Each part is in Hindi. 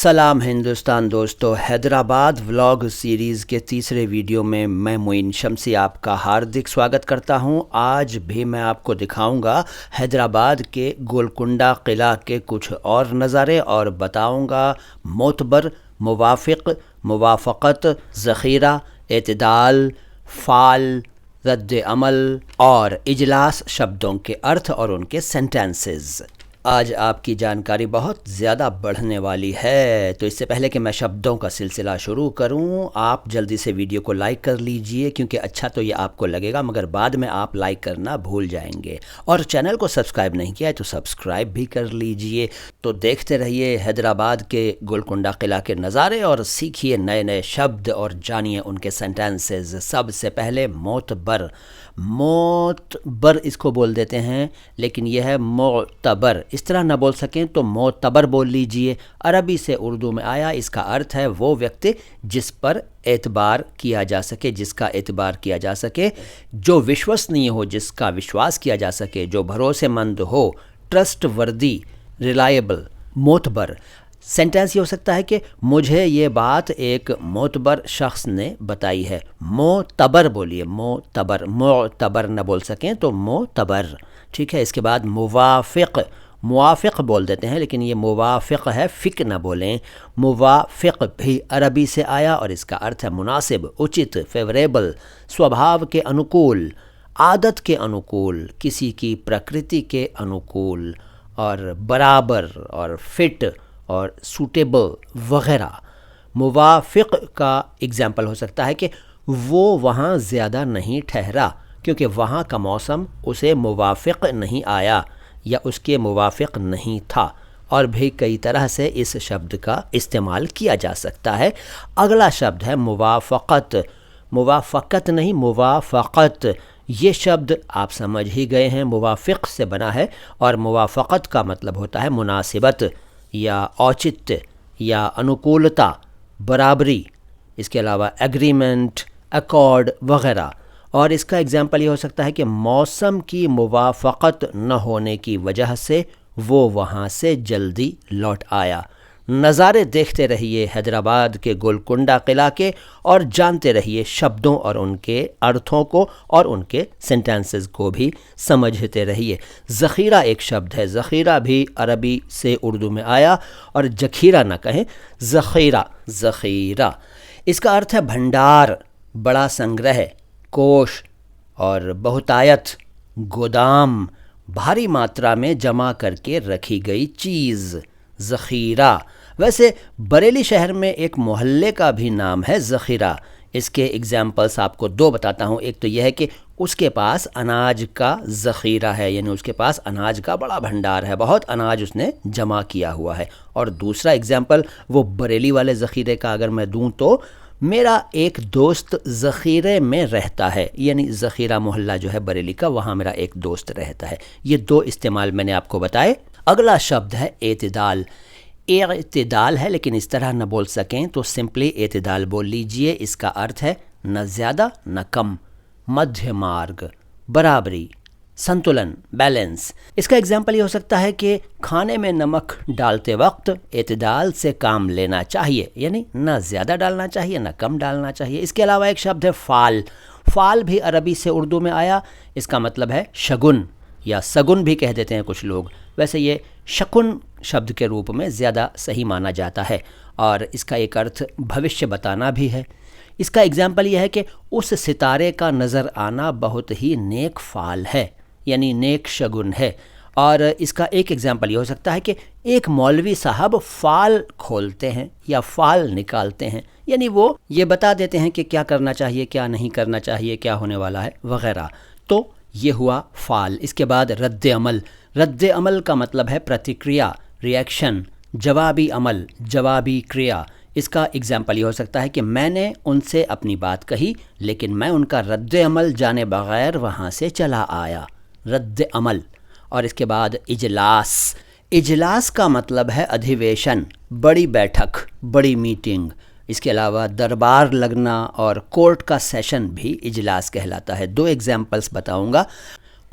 सलाम हिंदुस्तान दोस्तों, हैदराबाद व्लॉग सीरीज़ के तीसरे वीडियो में मैं मोइन शम्सी आपका हार्दिक स्वागत करता हूं। आज भी मैं आपको दिखाऊंगा हैदराबाद के गोलकुंडा किला के कुछ और नज़ारे और बताऊंगा मोतबर, मुवाफ़िक़, मुवाफ़क़त, ज़ख़ीरा, एतदाल, फ़ाल, रद्द अमल और इजलास शब्दों के अर्थ और उनके सेंटेंसेस। आज आपकी जानकारी बहुत ज़्यादा बढ़ने वाली है, तो इससे पहले कि मैं शब्दों का सिलसिला शुरू करूं, आप जल्दी से वीडियो को लाइक कर लीजिए, क्योंकि अच्छा तो ये आपको लगेगा मगर बाद में आप लाइक करना भूल जाएंगे। और चैनल को सब्सक्राइब नहीं किया है तो सब्सक्राइब भी कर लीजिए। तो देखते रहिए हैदराबाद के गोलकुंडा किला के नज़ारे और सीखिए नए नए शब्द और जानिए उनके सेंटेंसेस। सबसे पहले मोतबर। मोतबर इसको बोल देते हैं, लेकिन यह है मोतबर। इस तरह ना बोल सकें तो मोतबर बोल लीजिए। अरबी से उर्दू में आया, इसका अर्थ है वो व्यक्ति जिस पर एतबार किया जा सके, जिसका एतबार किया जा सके, जो विश्वसनीय हो, जिसका विश्वास किया जा सके, जो भरोसेमंद हो, ट्रस्ट वर्दी, रिलायबल। मोतबर सेंटेंस ये हो सकता है कि मुझे ये बात एक मोतबर शख्स ने बताई है। मोतबर बोलिए, मोतबर। मोतबर न बोल सकें तो मोतबर, ठीक है। इसके बाद मुवाफ़िक़। मुवाफ़िक़ बोल देते हैं, लेकिन ये मुवाफ़िक़ है, फ़िक न बोलें। मुवाफ़िक़ भी अरबी से आया और इसका अर्थ है मुनासिब, उचित, फेवरेबल, स्वभाव के अनुकूल, आदत के अनुकूल, किसी की प्रकृति के अनुकूल, और बराबर और फिट और सूटेबल वगैरह। मुवाफ़िक़ का एग्ज़ाम्पल हो सकता है कि वो वहाँ ज़्यादा नहीं ठहरा क्योंकि वहाँ का मौसम उसे मुवाफ़िक़ नहीं आया या उसके मुवाफ़िक़ नहीं था। और भी कई तरह से इस शब्द का इस्तेमाल किया जा सकता है। अगला शब्द है मुवाफ़क़त। मुवाफ़क़त नहीं, मुवाफ़क़त। ये शब्द आप समझ ही गए हैं, मुवाफ़िक़ से बना है और मुवाफ़क़त का मतलब होता है मुनासिबत या औचित्य या अनुकूलता, बराबरी। इसके अलावा एग्रीमेंट, अकॉर्ड वगैरह। और इसका एग्जाम्पल ये हो सकता है कि मौसम की मुवाफ़क़त न होने की वजह से वो वहाँ से जल्दी लौट आया। नज़ारे देखते रहिए हैदराबाद के गोलकुंडा किला के और जानते रहिए शब्दों और उनके अर्थों को और उनके सेंटेंसेस को भी समझते रहिए। ज़ख़ीरा एक शब्द है। ज़ख़ीरा भी अरबी से उर्दू में आया और जखीरा ना कहें, ज़ख़ीरा, ज़ख़ीरा। इसका अर्थ है भंडार, बड़ा संग्रह, कोष और बहुतायत, गोदाम, भारी मात्रा में जमा करके रखी गई चीज़। ज़ख़ीरा वैसे बरेली शहर में एक मोहल्ले का भी नाम है ज़ख़ीरा। इसके एग्जाम्पल्स आपको दो बताता हूँ। एक तो यह है कि उसके पास अनाज का ज़ख़ीरा है, यानी उसके पास अनाज का बड़ा भंडार है, बहुत अनाज उसने जमा किया हुआ है। और दूसरा एग्जाम्पल वो बरेली वाले ज़ख़ीरे का अगर मैं दूँ तो मेरा एक दोस्त ज़ख़ीरे में रहता है, यानी ज़ख़ीरा मोहल्ला जो है बरेली का, वहाँ मेरा एक दोस्त रहता है। ये दो इस्तेमाल मैंने आपको बताए। अगला शब्द है एतदाल। एतदाल है, लेकिन इस तरह न बोल सकें तो सिंपली एतदाल बोल लीजिए। इसका अर्थ है न ज़्यादा न कम, मध्य मार्ग, बराबरी, संतुलन, बैलेंस। इसका एग्जाम्पल ये हो सकता है कि खाने में नमक डालते वक्त एतदाल से काम लेना चाहिए, यानी न ज़्यादा डालना चाहिए न कम डालना चाहिए। इसके अलावा एक शब्द है फ़ाल। फ़ाल भी अरबी से उर्दू में आया। इसका मतलब है शगुन या सगुन भी कह देते हैं कुछ लोग। वैसे ये शकुन शब्द के रूप में ज़्यादा सही माना जाता है और इसका एक अर्थ भविष्य बताना भी है। इसका एग्जाम्पल यह है कि उस सितारे का नज़र आना बहुत ही नेक फ़ाल है, यानी नेक शगुन है। और इसका एक एग्जाम्पल ये हो सकता है कि एक मौलवी साहब फ़ाल खोलते हैं या फ़ाल निकालते हैं, यानी वो ये बता देते हैं कि क्या करना चाहिए, क्या नहीं करना चाहिए, क्या होने वाला है वगैरह। तो ये हुआ फ़ाल। इसके बाद रद्द अमल। रद्द अमल का मतलब है प्रतिक्रिया, रिएक्शन, जवाबी अमल, जवाबी क्रिया। इसका एग्जाम्पल ये हो सकता है कि मैंने उनसे अपनी बात कही लेकिन मैं उनका रद्द अमल जाने बगैर वहाँ से चला आया, रद्द अमल। और इसके बाद इजलास। इजलास का मतलब है अधिवेशन, बड़ी बैठक, बड़ी मीटिंग। इसके अलावा दरबार लगना और कोर्ट का सेशन भी इजलास कहलाता है। दो एग्जाम्पल्स बताऊंगा।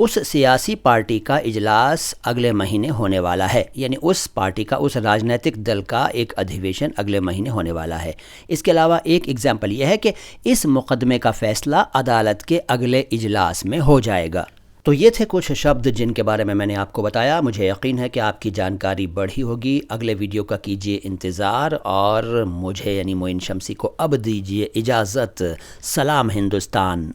उस सियासी पार्टी का इजलास अगले महीने होने वाला है, यानी उस पार्टी का, उस राजनीतिक दल का एक अधिवेशन अगले महीने होने वाला है। इसके अलावा एक एग्जाम्पल यह है कि इस मुकदमे का फ़ैसला अदालत के अगले इजलास में हो जाएगा। तो ये थे कुछ शब्द जिनके बारे में मैंने आपको बताया। मुझे यकीन है कि आपकी जानकारी बढ़ी होगी। अगले वीडियो का कीजिए इंतज़ार और मुझे यानी मोइन शम्सी को अब दीजिए इजाज़त। सलाम हिंदुस्तान।